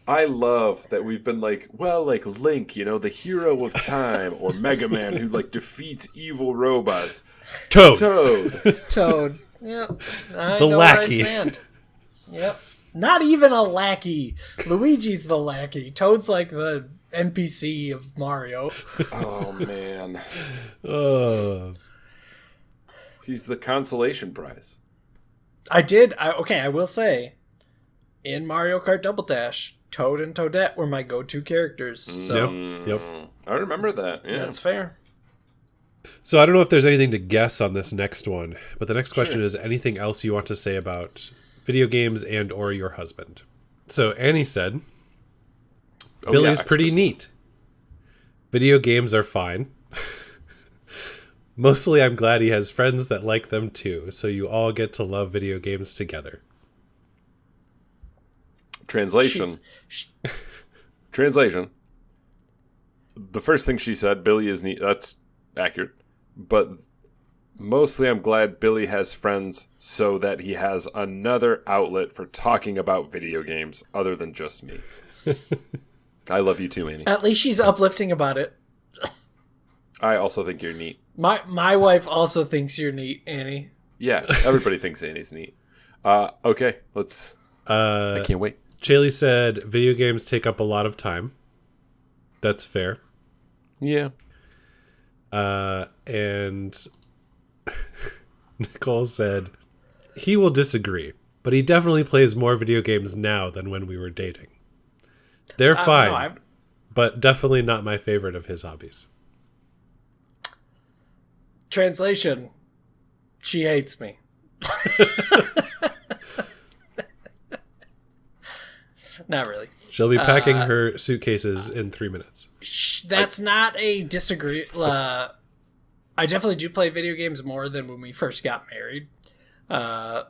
I love that we've been like, well, like Link, you know, the hero of time, or Mega Man who like defeats evil robots. Toad. Toad. Yep. I The know lackey. where I stand. Yep. Not even a lackey. Luigi's the lackey. Toad's like the NPC of Mario. Oh man, He's he's the consolation prize. I will say, in Mario Kart Double Dash, Toad and Toadette were my go-to characters. So Yep. I remember that. Yeah. that's fair. So I don't know if there's anything to guess on this next one, but the next question Sure. is anything else you want to say about video games and or your husband. So Annie said, Billy's pretty extras. neat. Video games are fine. Mostly I'm glad he has friends that like them too, so you all get to love video games together. Translation. Translation. The first thing she said, Billy is neat. That's accurate. But mostly I'm glad Billy has friends so that he has another outlet for talking about video games other than just me. I love you too, Annie. At least she's uplifting about it. I also think you're neat. My wife also thinks you're neat, Annie. Yeah, everybody thinks Annie's neat. Okay, let's... I can't wait. Chaley said, video games take up a lot of time. That's fair. Yeah. And Nicole said, he will disagree, but he definitely plays more video games now than when we were dating. They're fine, but definitely not my favorite of his hobbies. Translation. She hates me. Not really. She'll be packing her suitcases in 3 minutes. That's not a disagree. I definitely do play video games more than when we first got married. I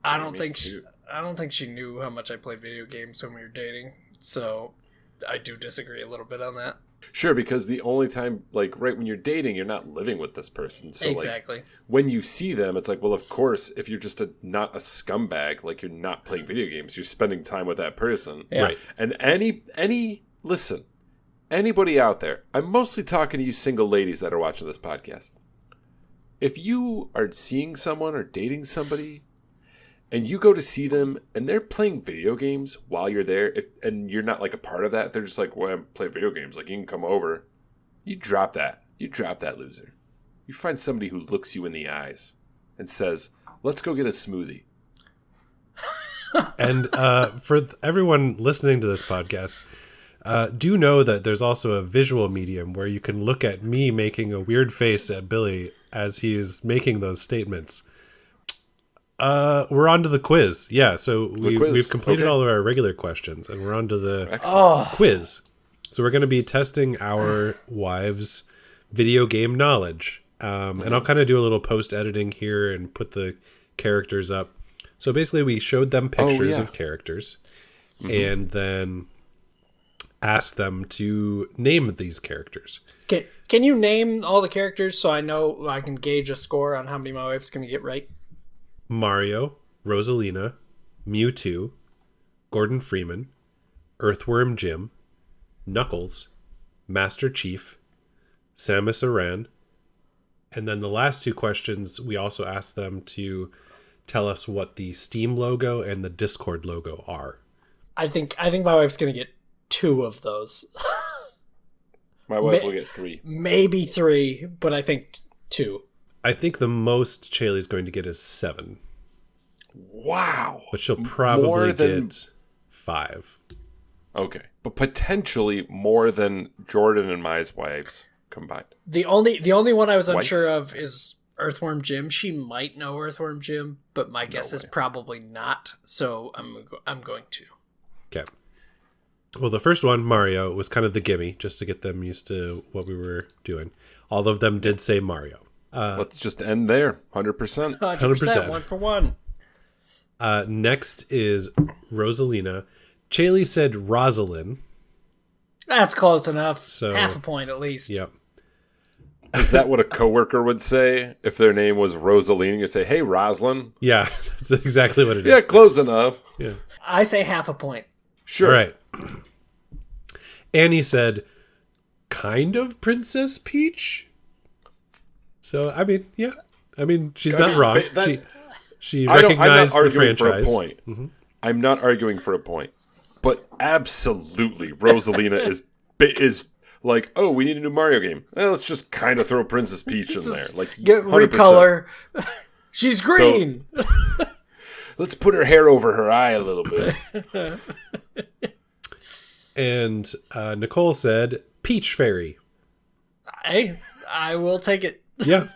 don't think she knew how much I played video games when we were dating. So I do disagree a little bit on that. Sure, because the only time, like, right when you're dating, you're not living with this person. So, Exactly. Like, when you see them, it's like, well, of course, if you're just not a scumbag, like, you're not playing video games, you're spending time with that person. Yeah. Right. And listen, anybody out there, I'm mostly talking to you single ladies that are watching this podcast. If you are seeing someone or dating somebody, and you go to see them, and they're playing video games while you're there, and you're not like a part of that, they're just like, well, I'm playing video games, like you can come over. You drop that. You drop that loser. You find somebody who looks you in the eyes and says, let's go get a smoothie. And for everyone listening to this podcast, do know that there's also a visual medium where you can look at me making a weird face at Billy as he is making those statements. We're on to the quiz. Yeah, so we've completed all of our regular questions, and we're on to the quiz. So we're going to be testing our wives' video game knowledge. And I'll kind of do a little post-editing here and put the characters up. So basically, we showed them pictures of characters, and then asked them to name these characters. Can you name all the characters so I know I can gauge a score on how many my wife's going to get right? Mario, Rosalina, Mewtwo, Gordon Freeman, Earthworm Jim, Knuckles, Master Chief, Samus Aran, and then the last two questions, we also asked them to tell us what the Steam logo and the Discord logo are. I think my wife's going to get 2 of those. My wife will get 3. Maybe 3, but I think 2. I think the most Chaley's going to get is 7. Wow. But she'll probably get 5. Okay. But potentially more than Jordan and my wives combined. The only one I was unsure of is Earthworm Jim. She might know Earthworm Jim, but my guess is probably not. So I'm going to. Okay. Well, the first one, Mario, was kind of the gimme, just to get them used to what we were doing. All of them did say Mario. Let's just end there. 100%. 100%. 1 for 1. Next is Rosalina. Chaley said Rosalind. That's close enough. So, half a point at least. Yep. Is that what a coworker would say if their name was Rosaline? You say, "Hey, Roslyn." Yeah, that's exactly what it is. Yeah, close enough. Yeah. I say half a point. Sure. All right. Annie said, "Kind of Princess Peach." So I mean, yeah. I mean, she's not wrong. She recognized the franchise. For a point. Mm-hmm. I'm not arguing for a point, but absolutely, Rosalina is like, oh, we need a new Mario game. Well, let's just kind of throw Princess Peach in there, like get 100%. Recolor. She's green. So, let's put her hair over her eye a little bit. And Nicole said, "Peach Fairy." I will take it. Yeah.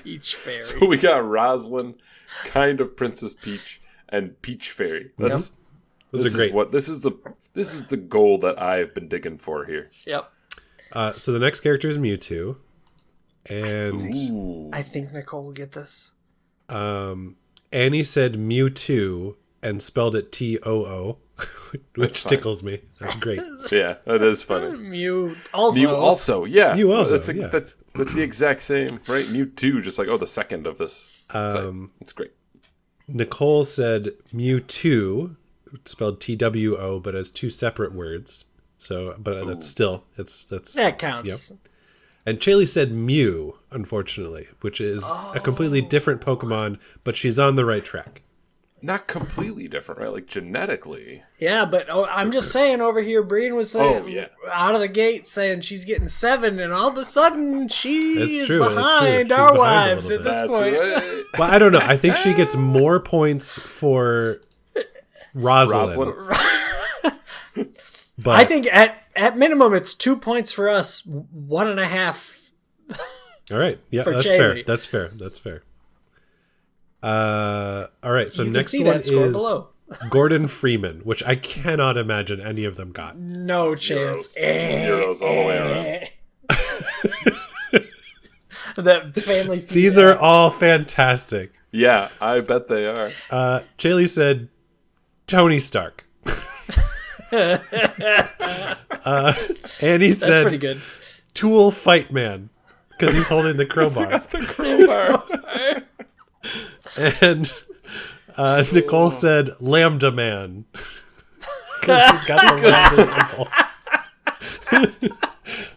Peach Fairy. So we got Rosalind, kind of Princess Peach, and Peach Fairy. Those are great. This is the goal that I've been digging for here. Yep. So the next character is Mewtwo, and I think Nicole will get this. Annie said Mewtwo and spelled it Too, which tickles me. That's great. Yeah, that is funny. Mew also, yeah. Mew also, that's the exact same, right? Mewtwo, just like the second of this. It's great. Nicole said Mewtwo, spelled Two, but as 2 separate words. So, but that's still that counts. Yep. And Chaley said Mew, unfortunately, which is a completely different Pokemon, but she's on the right track. Not completely different, right? Like genetically. Yeah, but I'm just saying over here, Brian was saying out of the gate saying she's getting 7, and all of a sudden she is behind our wives at this point. Right. Well, I don't know. I think she gets more points for Rosalind. But I think at minimum it's 2 points for us, 1.5. All right. Yeah, that's Chaley. fair. That's fair. All right. So you next can see one that score is below. Gordon Freeman, which I cannot imagine any of them got. No chance. Zeros all the way around. That family. These are all fantastic. Yeah, I bet they are. Chaley said Tony Stark. Annie said that's pretty good. Tool Fight Man because he's holding the crowbar. Got the crowbar. And Nicole said Lambda Man because he's got the lambda symbol.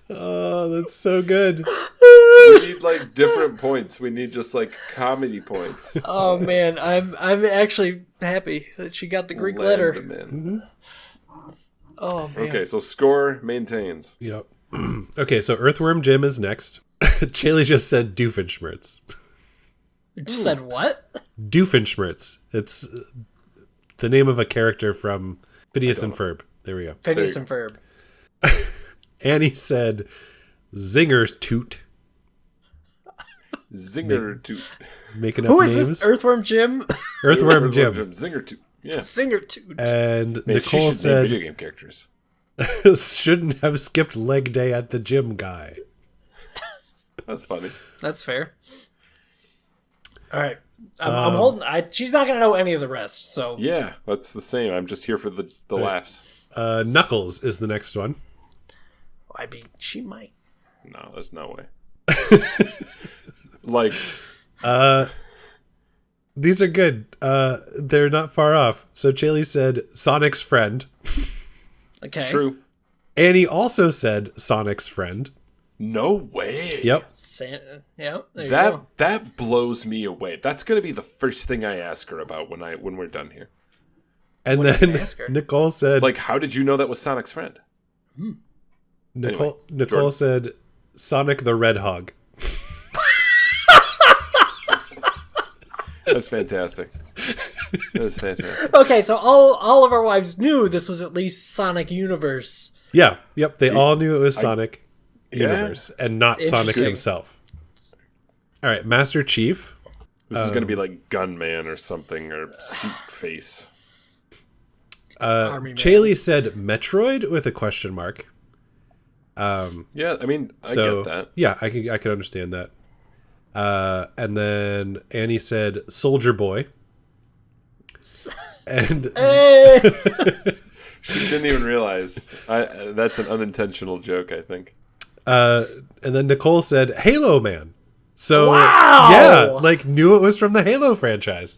Oh, that's so good. We need like different points. We need just like comedy points. Oh man, I'm actually happy that she got the Greek letter. Mm-hmm. Oh man. Okay, so score maintains. Yep. Okay, so Earthworm Jim is next. Chaley just said Doofenshmirtz. You just said what? Doofenshmirtz. It's the name of a character from Phineas and Ferb. There we go. Phineas and Ferb. Annie said Zinger Toot. Zinger toot. making up Who is names. this? Earthworm Jim? Earthworm Jim. Zinger toot. Yeah. Singer toot. And Man, she Nicole should name said, video game characters. shouldn't have skipped leg day at the gym guy. That's funny. That's fair. All right. I'm holding. She's not going to know any of the rest. So Yeah, that's the same. I'm just here for the laughs. Knuckles is the next one. I mean, she might. No, there's no way. Like, These are good. They're not far off. So Chaley said Sonic's friend. Okay. it's true. Annie also said Sonic's friend. No way. Yep. Santa. Yeah. There you go. That blows me away. That's gonna be the first thing I ask her about when we're done here. And What did you then ask her? Nicole said, Like, how did you know that was Sonic's friend? Nicole Jordan. said Sonic the Red Hog. That's fantastic. That's fantastic. Okay, so all of our wives knew this was at least Sonic Universe. Yeah. Yep. They all knew it was Sonic Yeah. Universe and not Sonic Interesting. himself. All right. Master Chief. This is gonna be like Gunman or something, or Suit Face. Army Man. Chaley said Metroid with a question mark. Yeah, I mean, I So get that. yeah, I can understand that. And then Annie said Soldier Boy. And Hey! She didn't even realize. That's an unintentional joke, I think. and then Nicole said Halo Man. So Wow! yeah, like knew it was from the Halo franchise.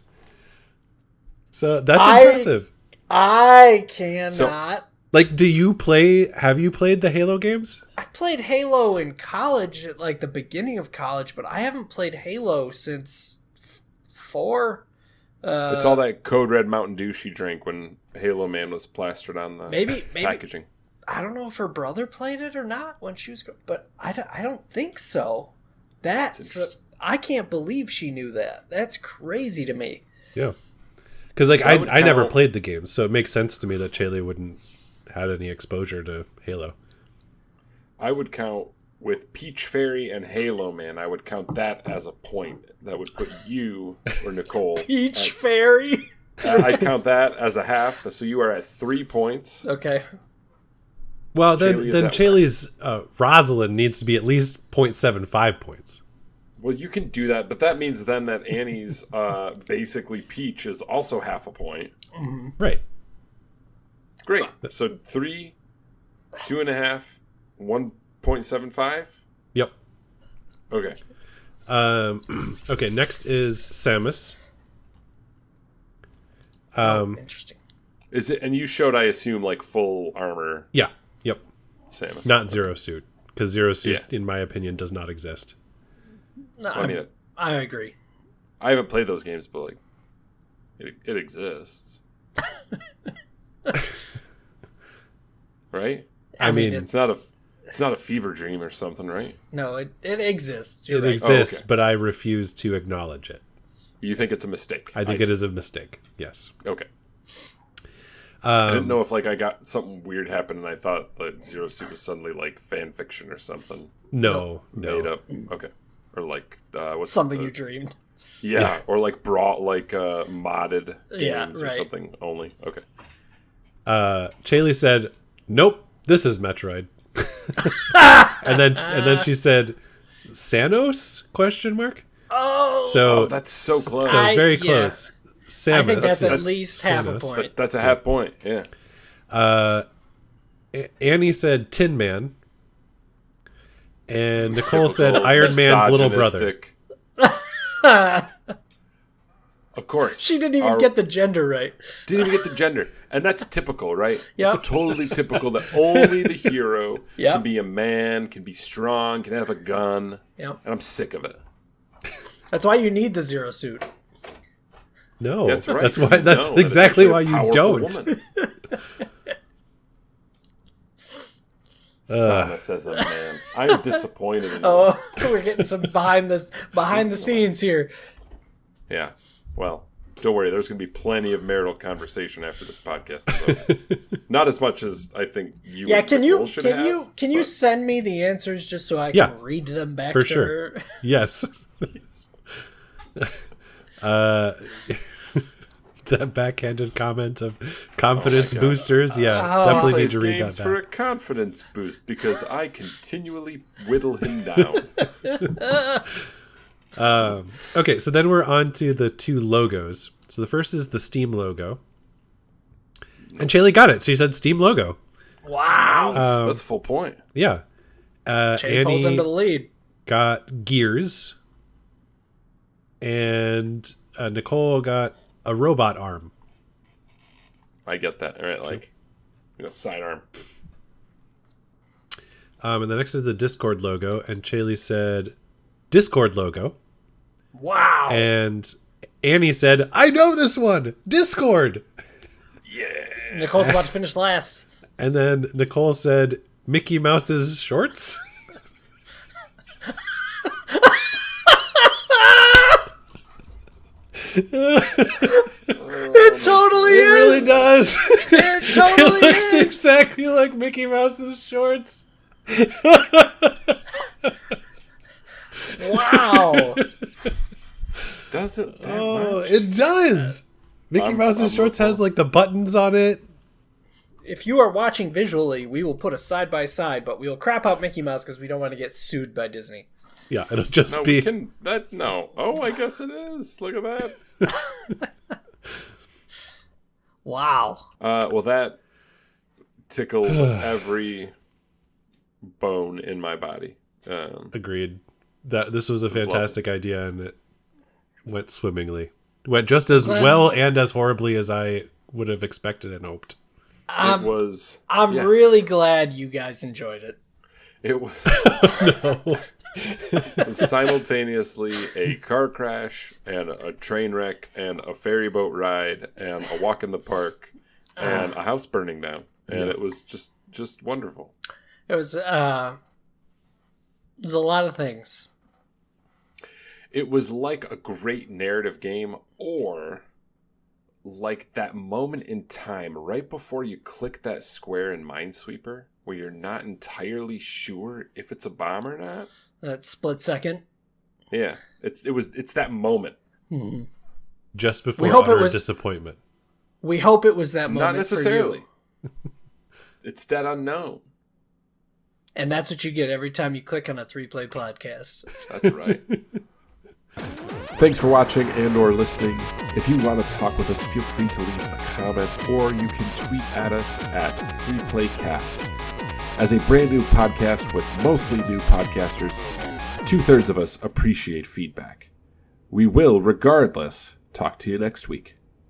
So that's impressive. I cannot. Like, have you played the Halo games? I played Halo in college, at like the beginning of college, but I haven't played Halo since 4. It's all that Code Red Mountain Dew she drank when Halo Man was plastered on the Maybe packaging. I don't know if her brother played it or not when she was, but I don't think so. That's I can't believe she knew that. That's crazy to me. Yeah. Because like So I would I never count- played the games, so it makes sense to me that Chaley wouldn't had any exposure to Halo. I would count with Peach Fairy and Halo Man. I would count that as a point. That would put you or Nicole. Peach Fairy. I count that as a half. So you are at 3 points. Okay. Well, Chaley is then at Chaley's Rosalind needs to be at least 0.75 points. Well, you can do that, but that means then that Annie's basically Peach is also half a point. Right. Great. So 3, 2.5, 1.75. Yep. Okay. Okay, next is Samus. Interesting. Is it? And you showed, I assume, like full armor Yeah. Yep. Samus. Not Zero Suit, because Zero Suit, Yeah. in my opinion, does not exist. No, Well, I mean, I agree. I haven't played those games, but like, it exists, right? I mean, It's not a fever dream or something, right? No, it exists. You're it right. exists, okay. but I refuse to acknowledge it. You think it's a mistake? I think it is a mistake. Yes. Okay. I didn't know if like I got something weird happened and I thought that Zero Suit was suddenly like fan fiction or something No. made up. Okay. Or like what's Something the- you dreamed. Yeah, or like brought like modded games Yeah, or right. something only. Okay. Chaley said, "Nope, this is Metroid." and then she said, "Sanos?" question mark. Oh, So That's so close. So very yeah. close. Samus. I think that's at that's least half a Samus. point. That's a half point. Yeah. Annie said Tin Man. And Nicole said Typical Iron Man's little brother. misogynistic. Of course. She didn't even get the gender right. Didn't even get the gender. And that's typical, right? Yep. It's totally typical that only the hero Yep. can be a man, can be strong, can have a gun. Yep. And I'm sick of it. That's why you need the Zero Suit. No, That's right. That's You why. That's know that it's exactly actually a why you powerful don't. woman. Samus as a man. I'm disappointed in you. Oh, we're getting some behind the scenes here. Yeah. Well, don't worry. There's going to be plenty of marital conversation after this podcast is over. Not as much as I think you. Yeah, and can Nicole you should can have, you can you but- send me the answers just so I Yeah, can read them back for to sure. her? Yes. That backhanded comment of confidence boosters. Yeah, definitely need to read that for a back. confidence boost because I continually whittle him down. Okay, so then we're on to the two logos. So the first is the Steam logo. And Chaley got it. So you said Steam logo. Wow. That's a full point. Yeah. Chaley pulls Annie into the lead. got Gears. And Nicole got a robot arm. I get that. All right, like sidearm. And the next is the Discord logo. And Chaley said Discord logo. Wow. And Annie said, I know this one! Discord! Yeah. Nicole's about to finish last. And then Nicole said, Mickey Mouse's shorts? It totally It is. really does. It totally It looks is. exactly like Mickey Mouse's shorts. Wow. Does it that Oh, much? it does. Mickey Mouse's shorts has like the buttons on it. If you are watching visually, we will put a side by side, but we'll crap out Mickey Mouse because we don't want to get sued by Disney. Yeah, it'll just No, be. we can. That no. Oh, I guess it is. Look at that. Wow. Well, that tickled every bone in my body. Agreed. That this was a lovely. fantastic idea, and it went swimmingly. Went just as well and as horribly as I would have expected and hoped. It was. I'm yeah, really glad you guys enjoyed it. It was. No. It was simultaneously a car crash and a train wreck and a ferry boat ride and a walk in the park and a house burning down, and it was just wonderful. It was a lot of things. It was like a great narrative game, or like that moment in time right before you click that square in Minesweeper where you're not entirely sure if it's a bomb or not. That split second. Yeah, it's that moment. Just before We hope it utter was- disappointment. We hope it was that moment. Not necessarily. For you. It's that unknown. And that's what you get every time you click on a 3-play podcast. That's right. Thanks for watching and or listening. If you want to talk with us, feel free to leave a comment, or you can tweet at us at 3playcast. As a brand new podcast with mostly new podcasters, 2/3 of us appreciate feedback. We will, regardless, talk to you next week.